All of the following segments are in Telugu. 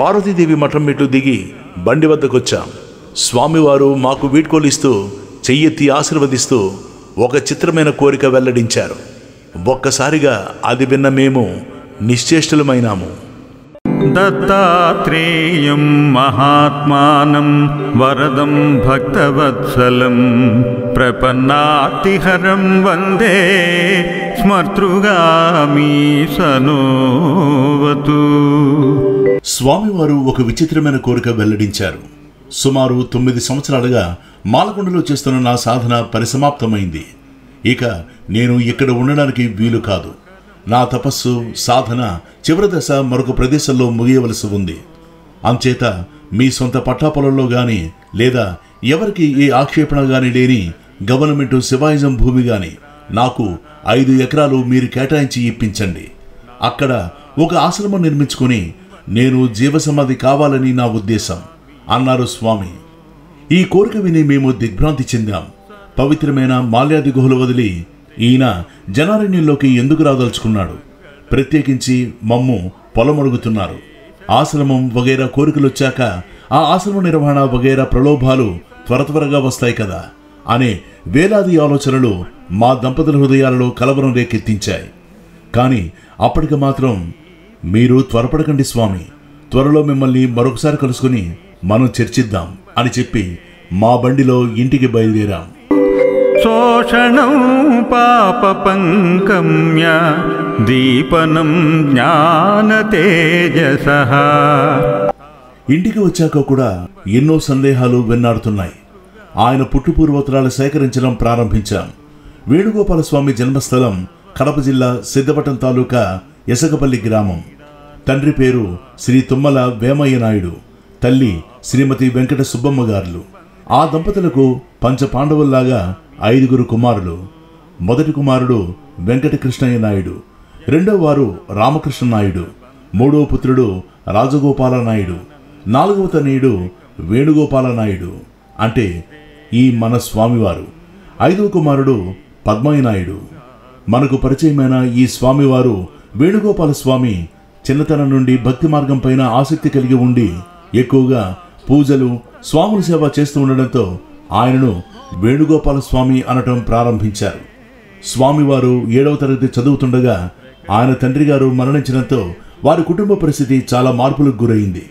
పార్వతీదేవి మఠం మెట్లు దిగి బండి వద్దకొచ్చాం. స్వామివారు మాకు వీడ్కోలిస్తూ చెయ్యెత్తి ఆశీర్వదిస్తూ ఒక చిత్రమైన కోరిక వెల్లడించారు. ఒక్కసారిగా అది విన్న మేము నిశ్చేష్టులమైనాము. దత్తాత్రేయం మహాత్మానం వరదం భక్తవత్సలం ప్రపన్నాతిహరం వందే స్మర్తృగామి సనోవతు. స్వామివారు ఒక విచిత్రమైన కోరిక వెల్లడించారు. సుమారు 9 సంవత్సరాలుగా మాలకొండలో చేస్తున్న నా సాధన పరిసమాప్తమైంది. ఇక నేను ఇక్కడ ఉండడానికి వీలు కాదు. నా తపస్సు సాధన చివరి దశ మరొక ప్రదేశంలో ముగియవలసి ఉంది. అంచేత మీ సొంత పట్టాపొలంలో గాని లేదా ఎవరికి ఏ ఆక్షేపణ గాని లేని గవర్నమెంట్ శివాయిజం భూమి గాని నాకు 5 ఎకరాలు మీరు కేటాయించి ఇప్పించండి. అక్కడ ఒక ఆశ్రమం నిర్మించుకుని నేను జీవసమాధి కావాలని నా ఉద్దేశం అన్నారు స్వామి. ఈ కోరిక విని మేము దిగ్భ్రాంతి చెందాం. పవిత్రమైన మాల్యాది గుహలు వదిలి ఈయన జనారణ్యంలోకి ఎందుకు రాదలుచుకున్నాడు? ప్రత్యేకించి మమ్ము పొలమడుగుతున్నారు. ఆశ్రమం వగైరా కోరికలొచ్చాక ఆ ఆశ్రమ నిర్వహణ వగైరా ప్రలోభాలు త్వరగా వస్తాయి కదా అనే వేలాది ఆలోచనలు మా దంపతుల హృదయాలలో కలవరం రేకెత్తించాయి. కానీ అప్పటికి మాత్రం మీరు త్వరపడకండి స్వామి, త్వరలో మిమ్మల్ని మరొకసారి కలుసుకుని మనం చర్చిద్దాం అని చెప్పి మా బండిలో ఇంటికి బయలుదేరాం. శోషణం పాప పంకమ్య దీపనం జ్ఞాన తేజసః. ఇంటికి వచ్చాక కూడా ఎన్నో సందేహాలు వెన్నాడుతున్నాయి. ఆయన పుట్టుపూర్వోత్తరాలు సేకరించడం ప్రారంభించాం. వేణుగోపాల స్వామి జన్మస్థలం కడప జిల్లా సిద్ధపట్నం తాలూకా ఎసగపల్లి గ్రామం. తండ్రి పేరు శ్రీ తుమ్మల వేమయ్య నాయుడు, తల్లి శ్రీమతి వెంకట సుబ్బమ్మ గారులు. ఆ దంపతులకు పంచపాండవుల్లాగా 5 కుమారులు. మొదటి కుమారుడు వెంకట కృష్ణయ్య నాయుడు, రెండో వారు రామకృష్ణ నాయుడు, మూడో పుత్రుడు రాజగోపాల నాయుడు, 4వ తనయుడు వేణుగోపాల నాయుడు అంటే ఈ మన స్వామివారు, 5వ కుమారుడు పద్మయ్య నాయుడు. మనకు పరిచయమైన ఈ స్వామివారు వేణుగోపాల స్వామి చిన్నతనం నుండి భక్తి మార్గం పైన ఆసక్తి కలిగి ఉండి ఎక్కువగా పూజలు స్వాముల సేవ చేస్తూ ఉండడంతో ఆయనను వేణుగోపాల స్వామి అనటం ప్రారంభించారు. స్వామివారు 7వ తరగతి చదువుతుండగా ఆయన తండ్రి గారు మరణించడంతో వారి కుటుంబ పరిస్థితి చాలా మార్పులకు గురైంది.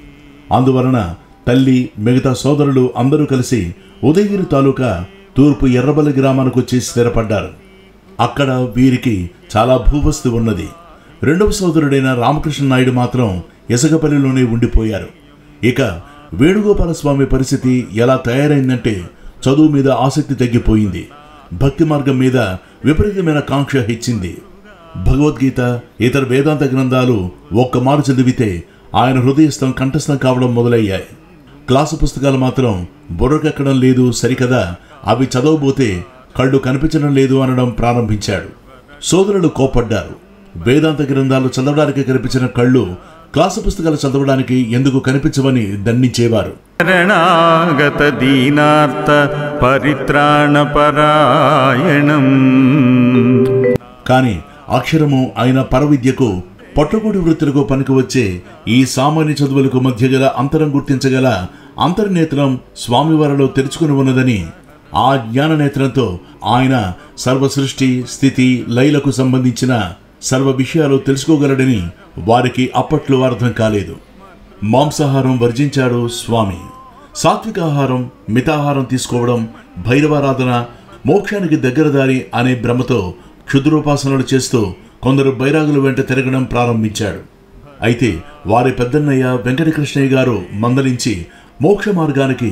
అందువలన తల్లి మిగతా సోదరులు అందరూ కలిసి ఉదయగిరి తాలూకా తూర్పు ఎర్రబల్లి గ్రామానికి వచ్చి స్థిరపడ్డారు. అక్కడ వీరికి చాలా భూవస్తు ఉన్నది. రెండవ సోదరుడైన రామకృష్ణ నాయుడు మాత్రం ఎసగపల్లిలోనే ఉండిపోయారు. ఇక వేణుగోపాల స్వామి పరిస్థితి ఎలా తయారైందంటే చదువు మీద ఆసక్తి తగ్గిపోయింది. భక్తి మార్గం మీద విపరీతమైన కాంక్ష హెచ్చింది. భగవద్గీత ఇతర వేదాంత గ్రంథాలు ఒక్కమారు చదివితే ఆయన హృదయస్థం కంఠస్థం కావడం మొదలయ్యాయి. క్లాసు పుస్తకాలు మాత్రం బుర్రకెక్కడం లేదు సరికదా, అవి చదవబోతే కళ్ళు కనిపించడం లేదు అనడం ప్రారంభించాడు. సోదరులు కోపడ్డారు. వేదాంత గ్రంథాలు చదవడానికి కనిపించిన కళ్ళు క్లాసు పుస్తకాలు చదవడానికి ఎందుకు కనిపించవని దండించేవారు. శరణాగత దీనార్త పరిత్రాణ పరాయణం. కానీ అక్షరము అయిన పరవిద్యకు పొట్టకూటి వృత్తులకు పనికి వచ్చే ఈ సామాన్య చదువులకు మధ్య గల అంతరం గుర్తించగల అంతర్నేత్రం స్వామివారిలో తెరుచుకుని ఉన్నదని, ఆ జ్ఞాన నేత్రంతో ఆయన సర్వ సృష్టి స్థితి లయలకు సంబంధించిన సర్వ విషయాలు తెలుసుకోగలడని వారికి అప్పట్లో అర్థం కాలేదు. మాంసాహారం వర్జించాడు స్వామి. సాత్వికాహారం మితాహారం తీసుకోవడం, భైరవారాధన మోక్షానికి దగ్గర దారి అనే భ్రమతో క్షుద్రోపాసనలు చేస్తూ కొందరు బైరాగుల వెంట తిరగడం ప్రారంభించాడు. అయితే వారి పెద్దన్నయ్య వెంకటకృష్ణయ్య గారు మందలించి మోక్ష మార్గానికి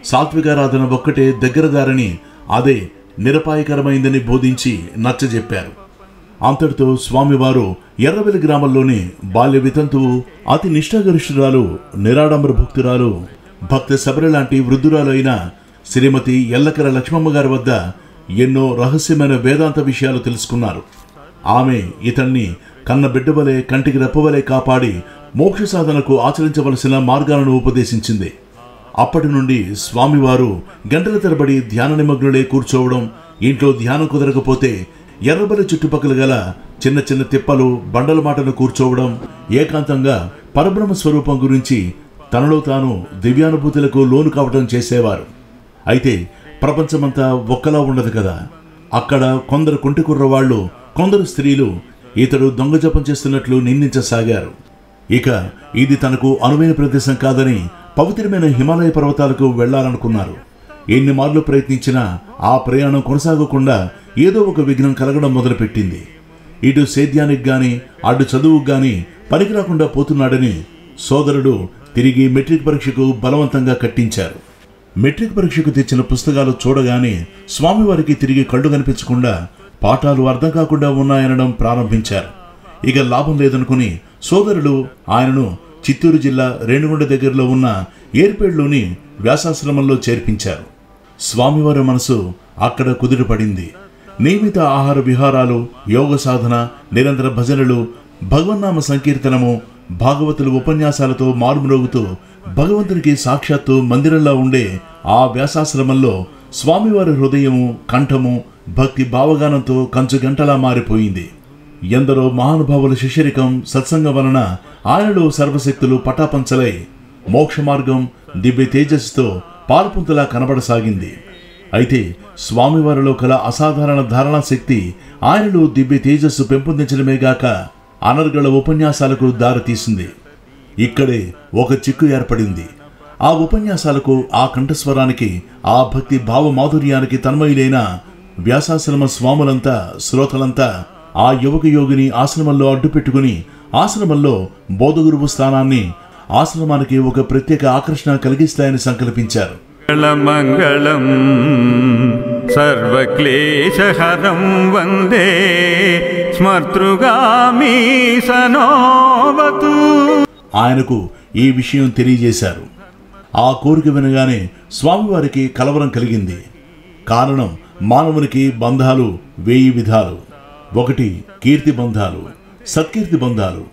సాత్వికారాధన ఒక్కటే దగ్గర దారని, అదే నిరపాయకరమైందని బోధించి నచ్చజెప్పారు. అంతటితో స్వామివారు ఎర్రవెల్లి గ్రామంలోని బాల్య వితంతువు, అతి నిష్ఠాగరిష్ఠురాలు, నిరాడంబర భక్తురాలు, భక్త శబరి లాంటి వృద్ధురాలు అయిన శ్రీమతి ఎల్లకర లక్ష్మమ్మ గారి వద్ద ఎన్నో రహస్యమైన వేదాంత విషయాలు తెలుసుకున్నారు. ఆమె ఇతన్ని కన్న బిడ్డవలే కంటికి రెప్పవలే కాపాడి మోక్ష సాధనకు ఆచరించవలసిన మార్గాలను ఉపదేశించింది. అప్పటి నుండి స్వామివారు గంటల తరబడి ధ్యాన నిమగ్నులే కూర్చోవడం, ఇంట్లో ధ్యానం కుదరకపోతే ఎర్రబల్లి చుట్టుపక్కల గల చిన్న చిన్న తిప్పలు బండల మాటను కూర్చోవడం, ఏకాంతంగా పరబ్రహ్మ స్వరూపం గురించి తనలో తాను దివ్యానుభూతులకు లోను కావటం చేసేవారు. అయితే ప్రపంచమంతా ఒక్కలా ఉండదు కదా. అక్కడ కొందరు కుంటి కుర్రవాళ్లు, కొందరు స్త్రీలు ఇతడు దొంగ జపం చేస్తున్నట్లు నిందించసాగారు. ఇక ఇది తనకు అనువైన ప్రదేశం కాదని పవిత్రమైన హిమాలయ పర్వతాలకు వెళ్లాలనుకున్నారు. ఎన్ని మార్లు ప్రయత్నించినా ఆ ప్రయాణం కొనసాగకుండా ఏదో ఒక విఘ్నం కలగడం మొదలుపెట్టింది. ఇటు సేద్యానికి గాని అటు చదువుకు గాని పనికి రాకుండా పోతున్నాడని సోదరుడు తిరిగి మెట్రిక్ పరీక్షకు బలవంతంగా కట్టించారు. మెట్రిక్ పరీక్షకు తెచ్చిన పుస్తకాలు చూడగానే స్వామివారికి తిరిగి కళ్ళు కనిపించకుండా పాఠాలు అర్థం కాకుండా ఉన్నాయనడం ప్రారంభించారు. ఇక లాభం లేదనుకుని సోదరుడు ఆయనను చిత్తూరు జిల్లా రేణిగుంట దగ్గరలో ఉన్న ఏర్పేడ్లోని వ్యాసాశ్రమంలో చేర్పించారు. స్వామివారి మనసు అక్కడ కుదిరిపడింది. నియమిత ఆహార విహారాలు, యోగ సాధన, నిరంతర భజనలు, భగవన్నామ సంకీర్తనము, భాగవతుల ఉపన్యాసాలతో మారుమ్రోగుతూ భగవంతునికి సాక్షాత్తు మందిరంలా ఉండే ఆ వ్యాసాశ్రమంలో స్వామివారి హృదయము, కంఠము భక్తి భావగానంతో కంచు గంటలా మారిపోయింది. ఎందరో మహానుభావుల శిష్యరికం, సత్సంగం వలన ఆయనలో సర్వశక్తులు పటాపంచలై మోక్ష మార్గం దివ్య తేజస్సుతో పాల్పుంతలా కనబడసాగింది. అయితే స్వామివారిలో కల అసాధారణ ధారణా శక్తి ఆయనలో దివ్య తేజస్సు పెంపొందించడమేగాక అనర్గళ ఉపన్యాసాలకు దారితీసింది. ఇక్కడే ఒక చిక్కు ఏర్పడింది. ఆ ఉపన్యాసాలకు, ఆ కంఠస్వరానికి, ఆ భక్తి భావ మాధుర్యానికి తన్మయులైన వ్యాసాశ్రమ స్వాములంతా, శ్రోతలంతా ఆ యువక యోగిని ఆశ్రమంలో అడ్డుపెట్టుకుని ఆశ్రమంలో బోధగురువు స్థానాన్ని ఆశ్రమానికి ఒక ప్రత్యేక ఆకర్షణ కలిగిస్తాయని సంకల్పించారు. మంగళం సర్వక్లేశహరం వందే స్మర్తృగామి సనోవతు. ఆయనకు ఈ విషయం తెలియజేశారు. ఆ కోరిక వినగానే స్వామివారికి కలవరం కలిగింది. కారణం, మానవునికి బంధాలు 1000 విధాలు. 1 కీర్తి బంధాలు, సత్కీర్తి బంధాలు.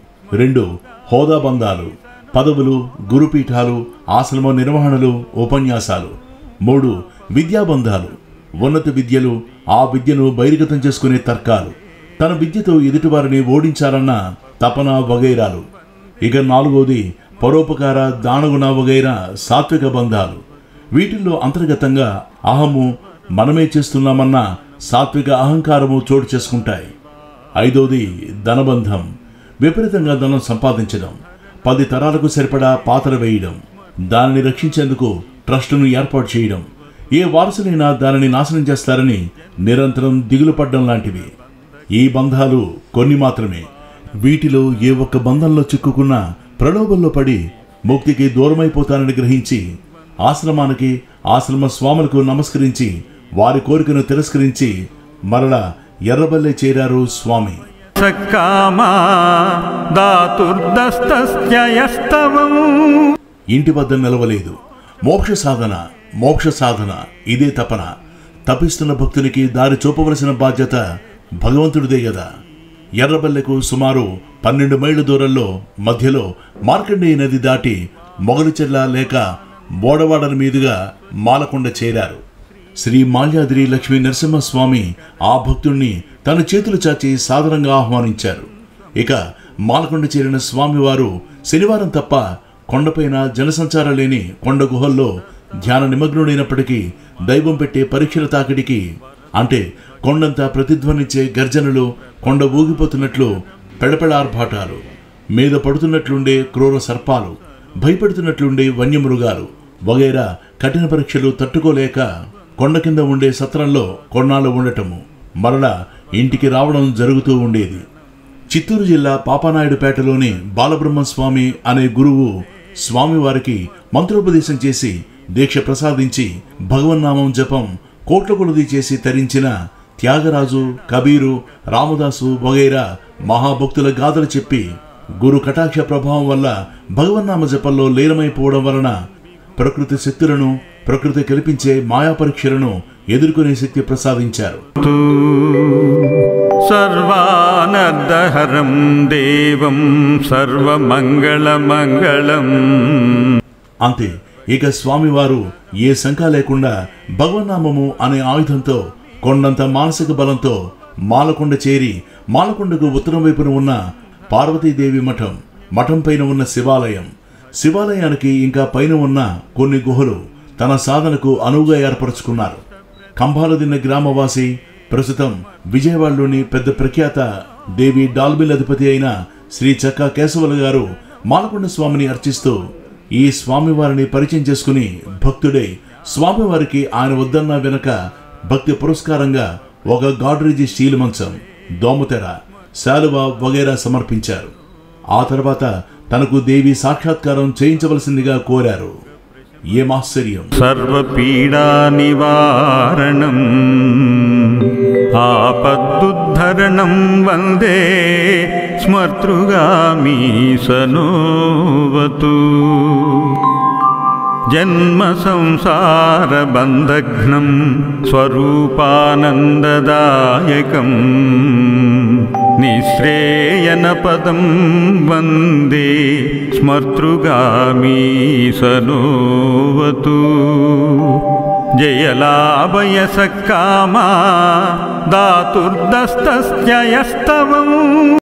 2 హోదా బంధాలు, పదవులు, గురుపీఠాలు, ఆశ్రమ నిర్వహణలు, ఉపన్యాసాలు. 3 విద్యాబంధాలు, ఉన్నత విద్యలు, ఆ విద్యను బహిర్గతం చేసుకునే తర్కాలు, తన విద్యతో ఎదుటివారిని ఓడించాలన్న తపన వగైరాలు. ఇక 4వది పరోపకార, దానగుణ వగైరా సాత్విక బంధాలు. వీటిల్లో అంతర్గతంగా అహము, మనమే చేస్తున్నామన్న సాత్విక అహంకారము చోటు చేసుకుంటాయి. 5వది ధనబంధం, విపరీతంగా ధనం సంపాదించడం, 10 తరాలకు సరిపడా పాత్ర వేయడం, దానిని రక్షించేందుకు ట్రస్టును ఏర్పాటు చేయడం, ఏ వారసులైనా దానిని నాశనం చేస్తారని నిరంతరం దిగులు పడ్డం లాంటివి. ఈ బంధాలు కొన్ని మాత్రమే. వీటిలో ఏ ఒక్క బంధంలో చిక్కుకున్నా ప్రలోభంలో పడి ముక్తికి దూరమైపోతానని గ్రహించి ఆశ్రమానికి, ఆశ్రమ స్వాములకు నమస్కరించి వారి కోరికను తిరస్కరించి మరలా ఎర్రబల్లె చేరారు స్వామి. ఇంటి వద్ద నిలవలేదు. మోక్ష సాధన, మోక్ష సాధన, ఇదే తపన. తపిస్తున్న భక్తునికి దారి చూపవలసిన బాధ్యత భగవంతుడిదే గదా. ఎర్రబల్లెకు సుమారు 12 మైళ్ళ దూరంలో మధ్యలో మార్కండేయ నది దాటి మొగలిచెర్ల లేక బోడవాడల మీదుగా మాలకొండ చేరారు. శ్రీ మాల్యాద్రి లక్ష్మీ నరసింహస్వామి ఆ భక్తుణ్ణి తన చేతులు చాచి సాదరంగా ఆహ్వానించారు. ఇక మాలకొండ చేరిన స్వామివారు శనివారం తప్ప కొండపైన జనసంచారం లేని కొండ గుహల్లో ధ్యాన నిమగ్నుడైనప్పటికీ దైవం పెట్టే పరీక్షల తాకిడికి, అంటే కొండంతా ప్రతిధ్వనించే గర్జనలు, కొండ ఊగిపోతున్నట్లు పెడపెడార్భాటాలు, మీద పడుతున్నట్లుండే క్రూర సర్పాలు, భయపెడుతున్నట్లుండే వన్యమృగాలు వగైరా కఠిన పరీక్షలు తట్టుకోలేక కొండ కింద ఉండే సత్రంలో కొన్నాళ్ళు ఉండటము, మరలా ఇంటికి రావడం జరుగుతూ ఉండేది. చిత్తూరు జిల్లా పాపానాయుడుపేటలోని బాలబ్రహ్మస్వామి అనే గురువు స్వామివారికి మంత్రోపదేశం చేసి దీక్ష ప్రసాదించి భగవన్నామం జపం కోట్ల కొలది చేసి తరించిన త్యాగరాజు, కబీరు, రామదాసు వగైరా మహాభక్తుల గాథలు చెప్పి గురు కటాక్ష ప్రభావం వల్ల భగవన్నామ జపంలో లీనమైపోవడం వలన ప్రకృతి శక్తులను, ప్రకృతి కల్పించే మాయా పరీక్షలను ఎదుర్కొనే శక్తి ప్రసాదించారు. సర్వానర్దహరం దేవం సర్వమంగళమంగళం. అంతే. ఇక స్వామివారు ఏ శంక లేకుండా భగవన్నామము అనే ఆయుధంతో కొండంత మానసిక బలంతో మాలకొండ చేరి మాలకొండకు ఉత్తరం వైపున ఉన్న పార్వతీదేవి మఠం, మఠం పైన ఉన్న శివాలయం, శివాలయానికి ఇంకా పైన ఉన్న కొన్ని గుహలు తన సాధనకు అనువుగా ఏర్పరచుకున్నారు. కంభాలదిన్న గ్రామవాసి, ప్రస్తుతం విజయవాడలోని పెద్ద ప్రఖ్యాత దేవి డాల్బిల్ అధిపతి అయిన శ్రీ చక్కా కేశవులు గారు మాలకొండ స్వామిని అర్చిస్తూ ఈ స్వామివారిని పరిచయం చేసుకుని భక్తుడై స్వామివారికి ఆయన వద్దన్న వెనుక భక్తి పురస్కారంగా ఒక గాడ్రేజీ స్టీల్ మంచం, దోమతెర, శాలువా వగైరా సమర్పించారు. ఆ తర్వాత తనకు దేవి సాక్షాత్కారం చేయించవలసిందిగా కోరారు. ఏమాశ్చర్యం! సర్వపీడా నివారణం ఆపద్దుద్ధరణం వందే స్మర్తృగామి సనోవతు. జన్మ సంసార బంధఘ్నం స్వరూపానందదాయకం నిశ్రేయన పదం వందే స్మర్తృగామి సనోవతు. జయలాభయసకామా దాతుర్దస్తస్య యస్తవం.